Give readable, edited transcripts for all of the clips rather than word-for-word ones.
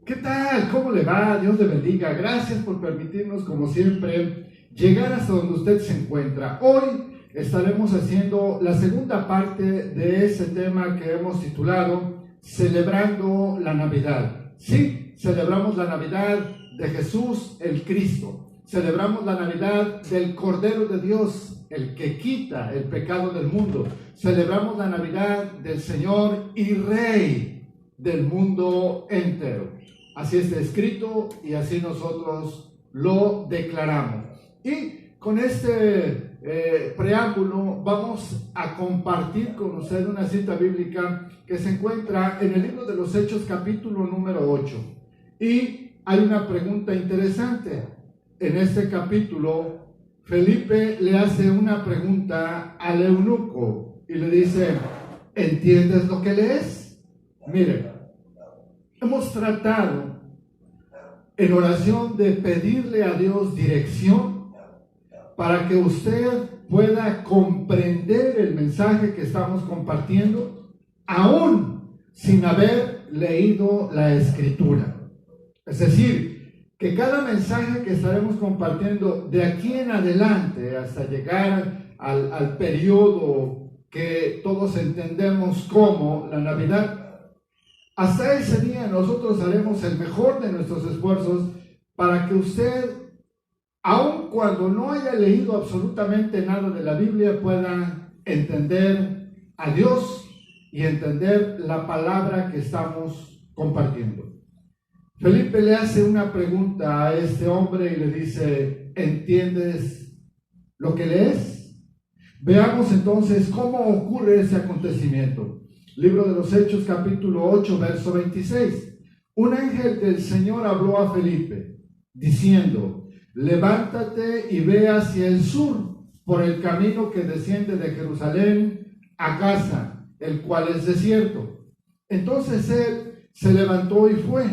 ¿Qué tal? ¿Cómo le va? Dios le bendiga. Gracias por permitirnos, como siempre, llegar hasta donde usted se encuentra. Hoy estaremos haciendo la segunda parte de ese tema que hemos titulado Celebrando la Navidad. Sí, celebramos la Navidad de Jesús el Cristo. Celebramos la Navidad del Cordero de Dios, el que quita el pecado del mundo. Celebramos la Navidad del Señor y Rey del mundo entero. Así está escrito y así nosotros lo declaramos. Y con este preámbulo vamos a compartir con usted una cita bíblica que se encuentra en el libro de los Hechos, capítulo número 8. Y hay una pregunta interesante. En este capítulo, Felipe le hace una pregunta al eunuco y le dice: ¿entiendes lo que lees? Mire, hemos tratado en oración de pedirle a Dios dirección para que usted pueda comprender el mensaje que estamos compartiendo, aún sin haber leído la Escritura. Es decir, que cada mensaje que estaremos compartiendo de aquí en adelante hasta llegar al periodo que todos entendemos como la Navidad, hasta ese día nosotros haremos el mejor de nuestros esfuerzos para que usted, aun cuando no haya leído absolutamente nada de la Biblia, pueda entender a Dios y entender la palabra que estamos compartiendo. Felipe le hace una pregunta a este hombre y le dice: ¿entiendes lo que lees? Veamos entonces cómo ocurre ese acontecimiento. Libro de los Hechos, capítulo 8, verso 26. Un ángel del Señor habló a Felipe, diciendo: levántate y ve hacia el sur, por el camino que desciende de Jerusalén a Gaza, el cual es desierto. Entonces él se levantó y fue.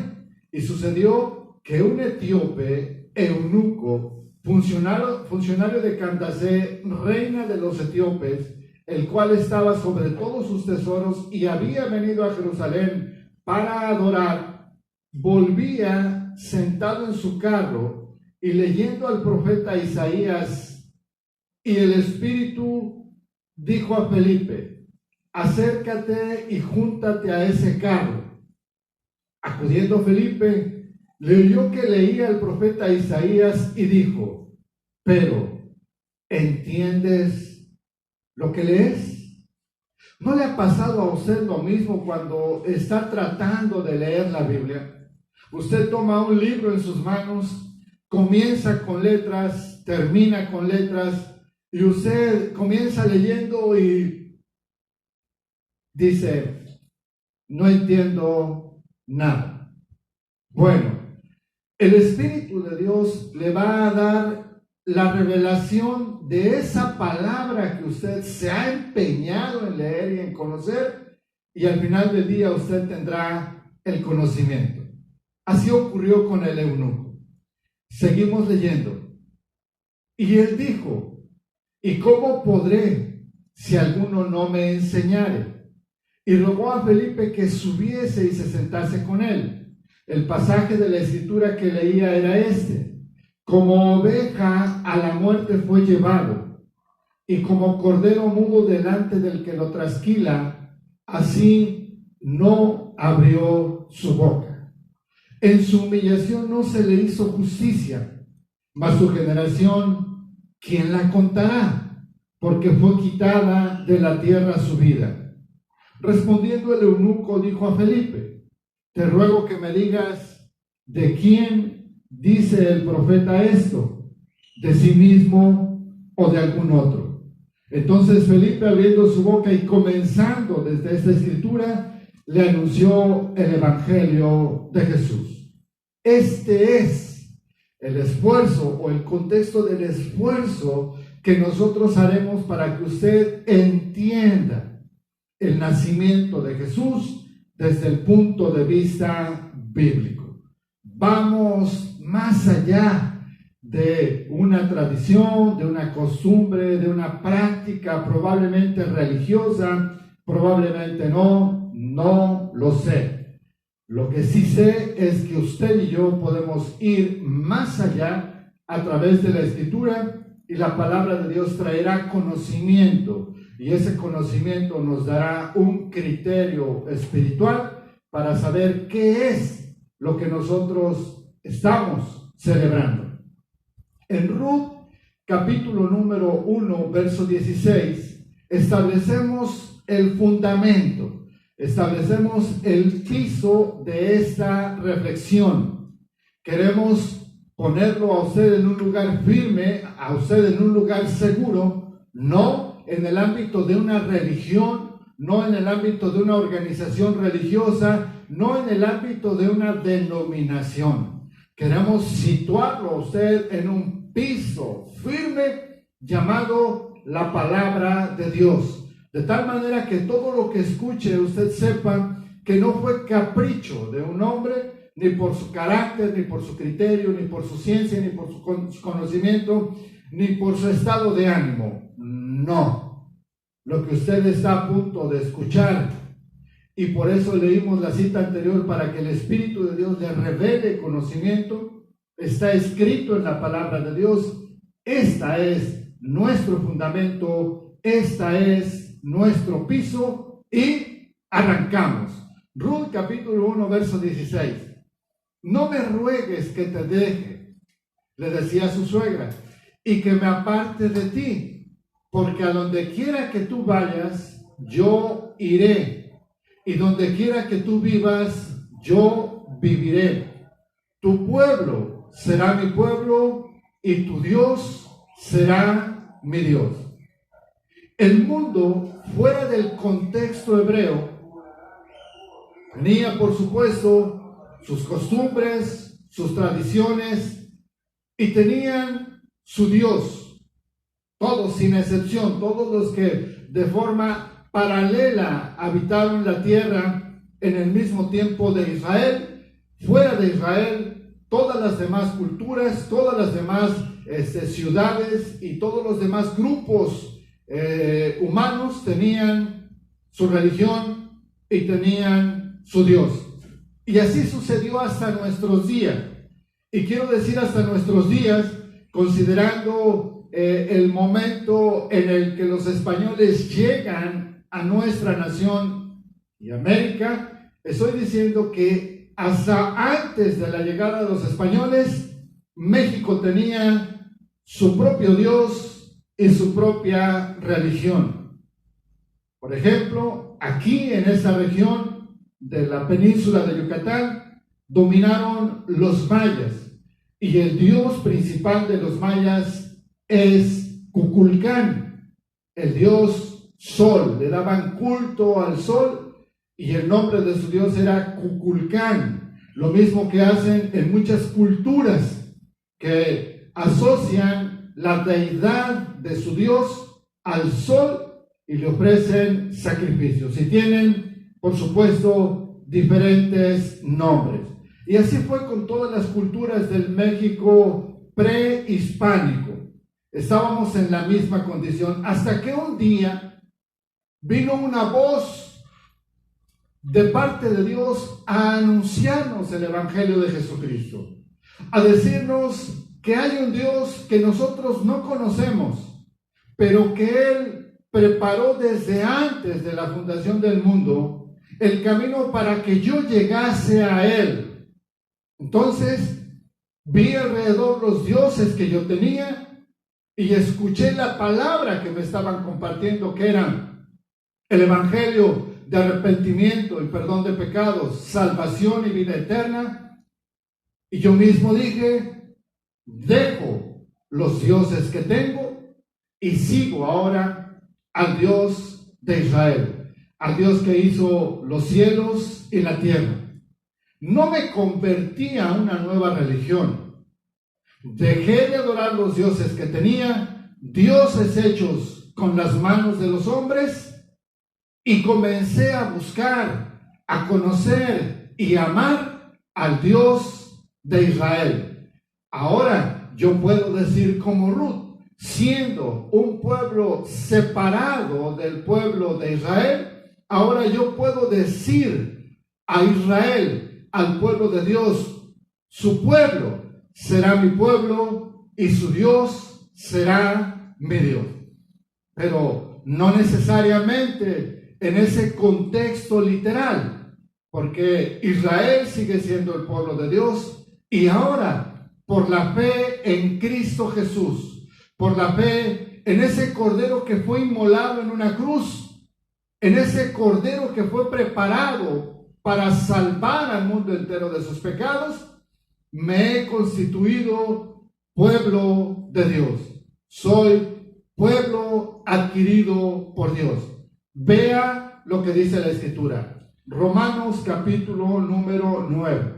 Y sucedió que un etíope, eunuco, funcionario de Candace, reina de los etíopes, el cual estaba sobre todos sus tesoros y había venido a Jerusalén para adorar, volvía sentado en su carro y leyendo al profeta Isaías, y el Espíritu dijo a Felipe: acércate y júntate a ese carro. Acudiendo Felipe, le oyó que leía el profeta Isaías y dijo: pero, ¿entiendes lo que lees? ¿No le ha pasado a usted lo mismo cuando está tratando de leer la Biblia? Usted toma un libro en sus manos, comienza con letras, termina con letras, y usted comienza leyendo y dice: no entiendo nada. Bueno, el Espíritu de Dios le va a dar la revelación de esa palabra que usted se ha empeñado en leer y en conocer, y al final del día usted tendrá el conocimiento. Así ocurrió con el eunuco. Seguimos leyendo. Y él dijo: ¿y cómo podré si alguno no me enseñare? Y rogó a Felipe que subiese y se sentase con él. El pasaje de la Escritura que leía era este: como oveja a la muerte fue llevado, y como cordero mudo delante del que lo trasquila, así no abrió su boca. En su humillación no se le hizo justicia, mas su generación, ¿quién la contará? Porque fue quitada de la tierra su vida. Respondiendo el eunuco dijo a Felipe: te ruego que me digas, ¿de quién dice el profeta esto? ¿De sí mismo o de algún otro? Entonces Felipe, abriendo su boca y comenzando desde esta escritura, le anunció el evangelio de Jesús. Este es el esfuerzo o el contexto del esfuerzo que nosotros haremos para que usted entienda el nacimiento de Jesús desde el punto de vista bíblico. Vamos más allá de una tradición, de una costumbre, de una práctica probablemente religiosa, probablemente no lo sé. Lo que sí sé es que usted y yo podemos ir más allá a través de la Escritura, y la palabra de Dios traerá conocimiento, y ese conocimiento nos dará un criterio espiritual para saber qué es lo que nosotros estamos celebrando. En Ruth, capítulo número 1, verso 16, establecemos el fundamento, establecemos el piso de esta reflexión. Queremos ponerlo a usted en un lugar firme, a usted en un lugar seguro, no en el ámbito de una religión, no en el ámbito de una organización religiosa, no en el ámbito de una denominación. Queremos situarlo a usted en un piso firme llamado la palabra de Dios, de tal manera que todo lo que escuche usted sepa que no fue capricho de un hombre, ni por su carácter, ni por su criterio, ni por su ciencia, ni por su conocimiento, ni por su estado de ánimo. No. Lo que usted está a punto de escuchar, y por eso leímos la cita anterior, para que el Espíritu de Dios le revele conocimiento, está escrito en la palabra de Dios. Esta es nuestro fundamento, esta es nuestro piso, y arrancamos. Ruth capítulo 1, verso 16. No me ruegues que te deje, le decía a su suegra, y que me aparte de ti, porque a donde quiera que tú vayas, yo iré, y donde quiera que tú vivas, yo viviré. Tu pueblo será mi pueblo, y tu Dios será mi Dios. El mundo, fuera del contexto hebreo, tenía, por supuesto, sus costumbres, sus tradiciones, y tenían su Dios. Todos, sin excepción, todos los que de forma paralela habitaron la tierra en el mismo tiempo de Israel, fuera de Israel, todas las demás culturas, todas las demás ciudades y todos los demás grupos humanos tenían su religión y tenían su Dios. Y así sucedió hasta nuestros días. Y quiero decir hasta nuestros días, considerando el momento en el que los españoles llegan a nuestra nación y América, estoy diciendo que hasta antes de la llegada de los españoles, México tenía su propio Dios y su propia religión. Por ejemplo, aquí en esta región de la península de Yucatán, dominaron los mayas, y el dios principal de los mayas es Kukulcán, el dios sol. Le daban culto al sol, y el nombre de su dios era Kukulcán. Lo mismo que hacen en muchas culturas, que asocian la deidad de su dios al sol y le ofrecen sacrificios. Y tienen, por supuesto, diferentes nombres. Y así fue con todas las culturas del México prehispánico. Estábamos en la misma condición, hasta que un día vino una voz de parte de Dios a anunciarnos el Evangelio de Jesucristo, a decirnos que hay un Dios que nosotros no conocemos, pero que Él preparó desde antes de la fundación del mundo el camino para que yo llegase a Él. Entonces vi alrededor los dioses que yo tenía y escuché la palabra que me estaban compartiendo, que eran el Evangelio de arrepentimiento y perdón de pecados, salvación y vida eterna. Y yo mismo dije, dejo los dioses que tengo y sigo ahora al Dios de Israel, al Dios que hizo los cielos y la tierra. No me convertí a una nueva religión. Dejé de adorar los dioses que tenía, dioses hechos con las manos de los hombres, y comencé a buscar, a conocer y amar al Dios de Israel. Ahora yo puedo decir como Ruth, siendo un pueblo separado del pueblo de Israel, ahora yo puedo decir a Israel al pueblo de Dios: su pueblo será mi pueblo y su Dios será mi Dios. Pero no necesariamente en ese contexto literal, porque Israel sigue siendo el pueblo de Dios, y ahora, por la fe en Cristo Jesús, por la fe en ese cordero que fue inmolado en una cruz, en ese cordero que fue preparado para salvar al mundo entero de sus pecados, me he constituido pueblo de Dios. Soy pueblo adquirido por Dios. Vea lo que dice la Escritura. Romanos capítulo número 9.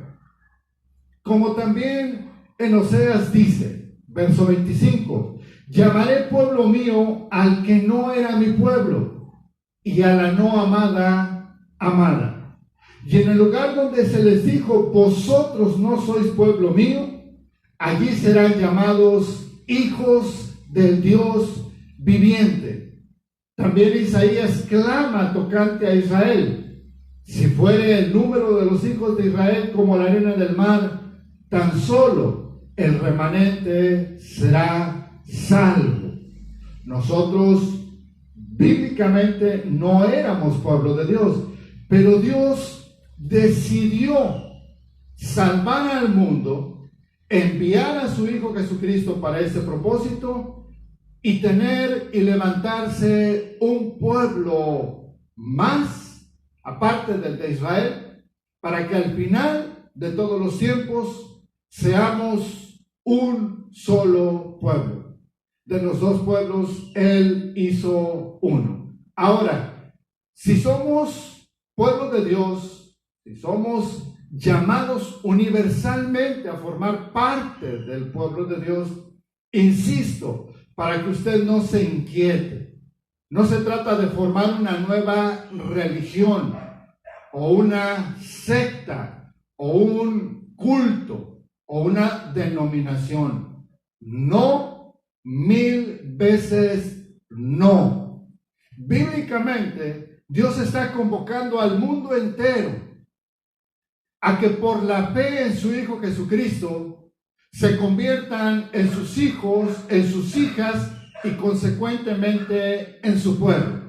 Como también en Oseas dice, verso 25: llamaré pueblo mío al que no era mi pueblo, y a la no amada, amada. Y en el lugar donde se les dijo: vosotros no sois pueblo mío, allí serán llamados hijos del Dios viviente. También Isaías clama tocante a Israel: si fuere el número de los hijos de Israel como la arena del mar, tan solo el remanente será salvo. Nosotros bíblicamente no éramos pueblo de Dios, pero Dios decidió salvar al mundo, enviar a su Hijo Jesucristo para ese propósito, y tener y levantarse un pueblo más, aparte del de Israel, para que al final de todos los tiempos seamos un solo pueblo. De los dos pueblos, Él hizo uno. Ahora, si somos pueblo de Dios, si somos llamados universalmente a formar parte del pueblo de Dios, insisto, para que usted no se inquiete, no se trata de formar una nueva religión o una secta o un culto o una denominación. No, 1000 veces no. Bíblicamente, Dios está convocando al mundo entero a que por la fe en su Hijo Jesucristo se conviertan en sus hijos, en sus hijas y consecuentemente en su pueblo.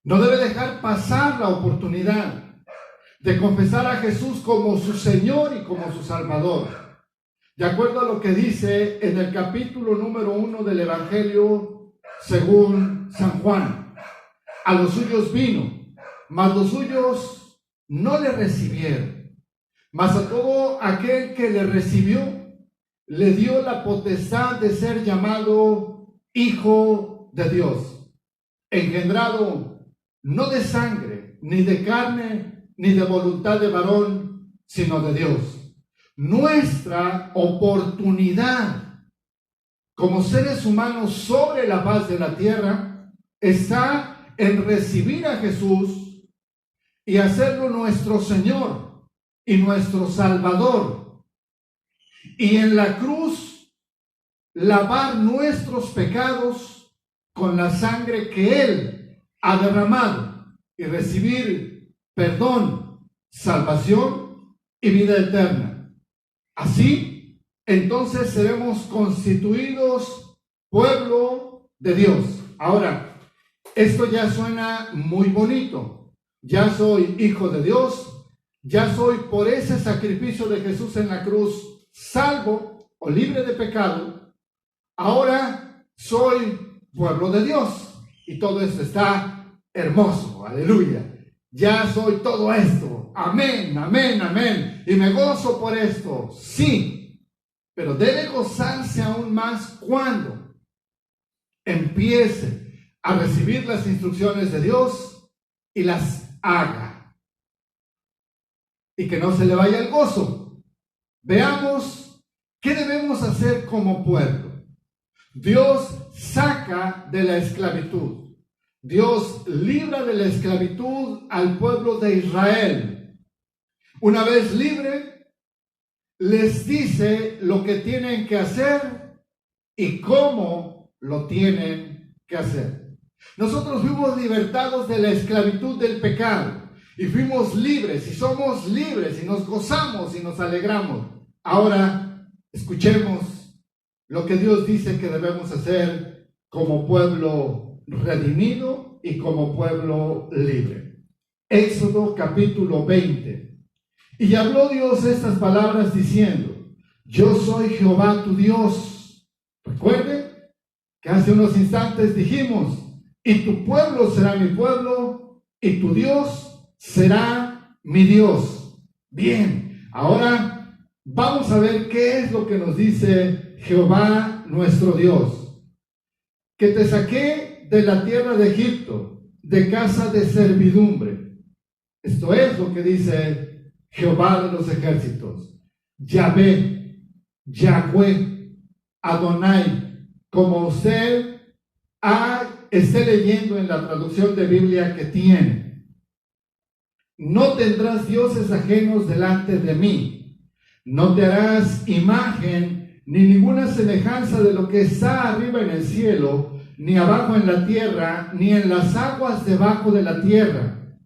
No debe dejar pasar la oportunidad de confesar a Jesús como su Señor y como su Salvador. De acuerdo a lo que dice en el capítulo número 1 del Evangelio según San Juan: a los suyos vino, mas los suyos no le recibieron. Mas a todo aquel que le recibió, le dio la potestad de ser llamado hijo de Dios, engendrado no de sangre, ni de carne, ni de voluntad de varón, sino de Dios. Nuestra oportunidad como seres humanos sobre la faz de la tierra está en recibir a Jesús y hacerlo nuestro Señor y nuestro Salvador, y en la cruz lavar nuestros pecados con la sangre que Él ha derramado y recibir perdón, salvación y vida eterna. Así, entonces seremos constituidos pueblo de Dios. Ahora, esto ya suena muy bonito. Ya soy hijo de Dios. Ya soy, por ese sacrificio de Jesús en la cruz, salvo o libre de pecado. Ahora soy pueblo de Dios. Y todo esto está hermoso. Aleluya. Ya soy todo esto. Amén, amén, amén. Y me gozo por esto. Sí. Pero debe gozarse aún más cuando empiece a recibir las instrucciones de Dios y las haga. Y que no se le vaya el gozo. Veamos qué debemos hacer como pueblo. Dios saca de la esclavitud. Dios libra de la esclavitud al pueblo de Israel. Una vez libre, les dice lo que tienen que hacer y cómo lo tienen que hacer. Nosotros fuimos libertados de la esclavitud del pecado. y fuimos libres y somos libres y nos gozamos y nos alegramos. Ahora escuchemos lo que Dios dice que debemos hacer como pueblo redimido y como pueblo libre. Éxodo capítulo 20. Y habló Dios estas palabras diciendo: yo soy Jehová tu Dios. Recuerden que hace unos instantes dijimos: y tu pueblo será mi pueblo, y tu Dios será mi Dios. Bien, ahora vamos a ver qué es lo que nos dice Jehová nuestro Dios. Que te saqué de la tierra de Egipto, de casa de servidumbre. Esto es lo que dice Jehová de los ejércitos. Yahvé, Yahweh, Adonai, como usted esté leyendo en la traducción de Biblia que tiene. No tendrás dioses ajenos delante de mí. No te harás imagen ni ninguna semejanza de lo que está arriba en el cielo, ni abajo en la tierra, ni en las aguas debajo de la tierra.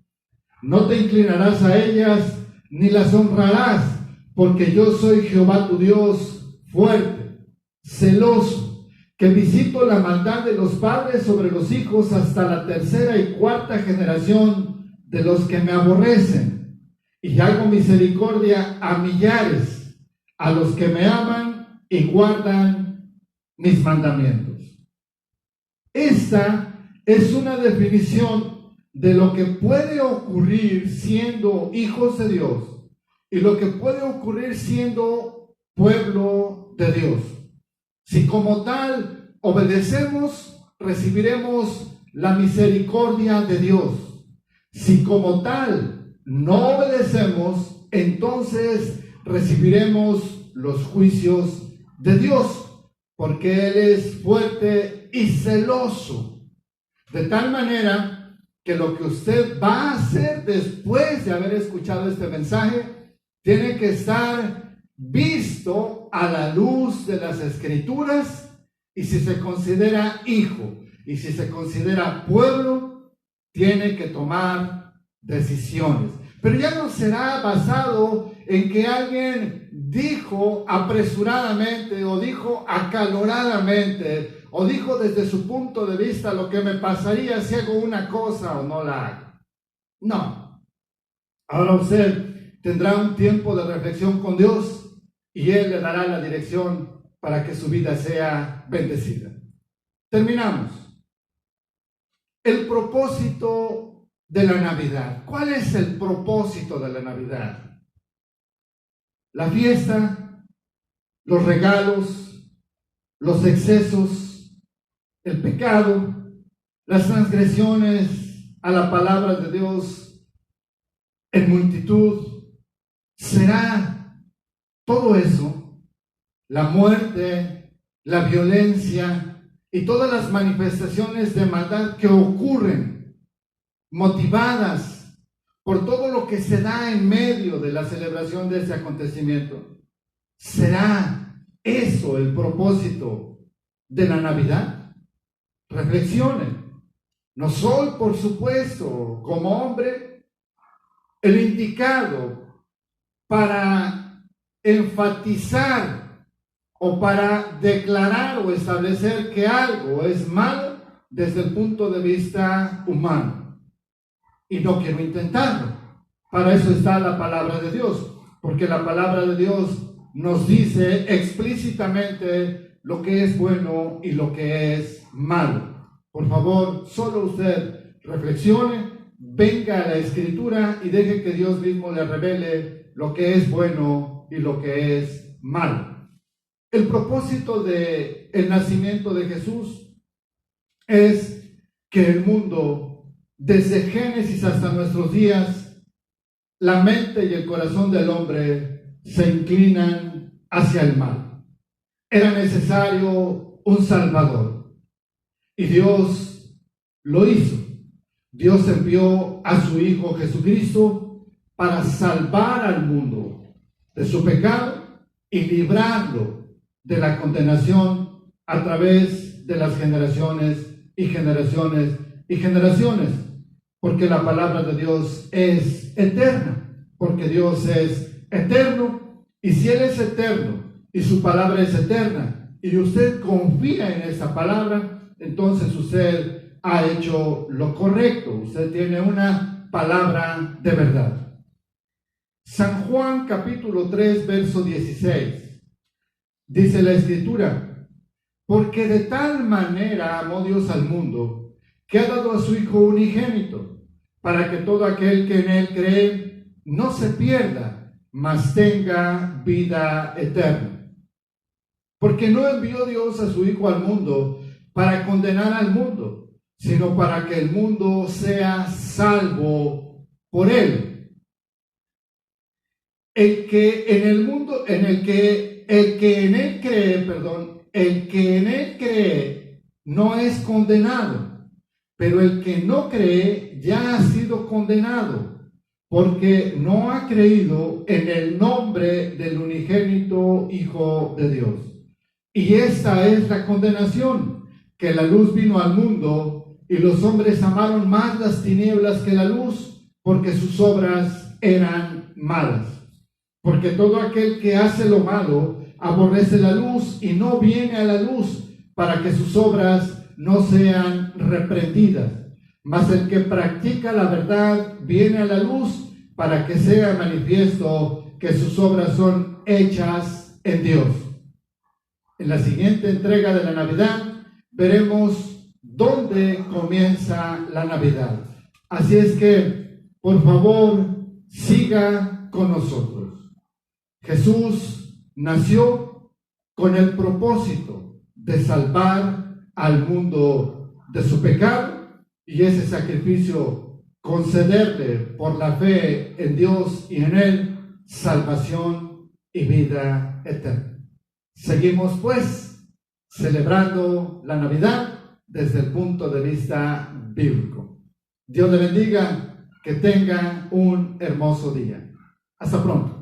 No te inclinarás a ellas, ni las honrarás, porque yo soy Jehová tu Dios, fuerte, celoso, que visito la maldad de los padres sobre los hijos hasta la tercera y cuarta generación de los que me aborrecen, y hago misericordia a millares, a los que me aman y guardan mis mandamientos. Esta es una definición de lo que puede ocurrir siendo hijos de Dios y lo que puede ocurrir siendo pueblo de Dios. Si como tal obedecemos, recibiremos la misericordia de Dios. Si como tal no obedecemos, entonces recibiremos los juicios de Dios, porque Él es fuerte y celoso, de tal manera que lo que usted va a hacer después de haber escuchado este mensaje tiene que estar visto a la luz de las Escrituras, y si se considera hijo y si se considera pueblo, tiene que tomar decisiones. Pero ya no será basado en que alguien dijo apresuradamente o dijo acaloradamente o dijo desde su punto de vista lo que me pasaría si hago una cosa o no la hago. No. Ahora usted tendrá un tiempo de reflexión con Dios y Él le dará la dirección para que su vida sea bendecida. Terminamos. El propósito de la Navidad. ¿Cuál es el propósito de la Navidad? La fiesta, los regalos, los excesos, el pecado, las transgresiones a la palabra de Dios en multitud. ¿Será todo eso, la muerte, la violencia y todas las manifestaciones de maldad que ocurren, motivadas por todo lo que se da en medio de la celebración de ese acontecimiento? ¿Será eso el propósito de la Navidad? Reflexionen. No soy, por supuesto, como hombre, el indicado para enfatizar o para declarar o establecer que algo es malo desde el punto de vista humano. Y no quiero intentarlo. Para eso está la palabra de Dios, porque la palabra de Dios nos dice explícitamente lo que es bueno y lo que es malo. Por favor, solo usted reflexione, venga a la Escritura y deje que Dios mismo le revele lo que es bueno y lo que es malo. El propósito del nacimiento de Jesús es que el mundo, desde Génesis hasta nuestros días, la mente y el corazón del hombre se inclinan hacia el mal. Era necesario un Salvador y Dios lo hizo. Dios envió a su Hijo Jesucristo para salvar al mundo de su pecado y librarlo de la condenación a través de las generaciones y generaciones y generaciones. porque la palabra de Dios es eterna, porque Dios es eterno, y si Él es eterno y su palabra es eterna, y usted confía en esa palabra, entonces usted ha hecho lo correcto, usted tiene una palabra de verdad. San Juan capítulo 3, verso 16, dice la Escritura: porque de tal manera amó Dios al mundo, que ha dado a su Hijo unigénito, para que todo aquel que en Él cree no se pierda, mas tenga vida eterna. Porque no envió Dios a su Hijo al mundo para condenar al mundo, sino para que el mundo sea salvo por Él. El que en Él cree no es condenado, pero el que no cree ya ha sido condenado, porque no ha creído en el nombre del unigénito Hijo de Dios. Y esta es la condenación, que la luz vino al mundo, y los hombres amaron más las tinieblas que la luz, porque sus obras eran malas. Porque todo aquel que hace lo malo aborrece la luz y no viene a la luz, para que sus obras no sean reprendidas. Mas el que practica la verdad viene a la luz, para que sea manifiesto que sus obras son hechas en Dios. En la siguiente entrega de la Navidad veremos dónde comienza la Navidad. Así es que, por favor, siga con nosotros. Jesús nació con el propósito de salvar al mundo de su pecado, y ese sacrificio concederle por la fe en Dios y en Él salvación y vida eterna. Seguimos pues celebrando la Navidad desde el punto de vista bíblico. Dios le bendiga, que tenga un hermoso día. Hasta pronto.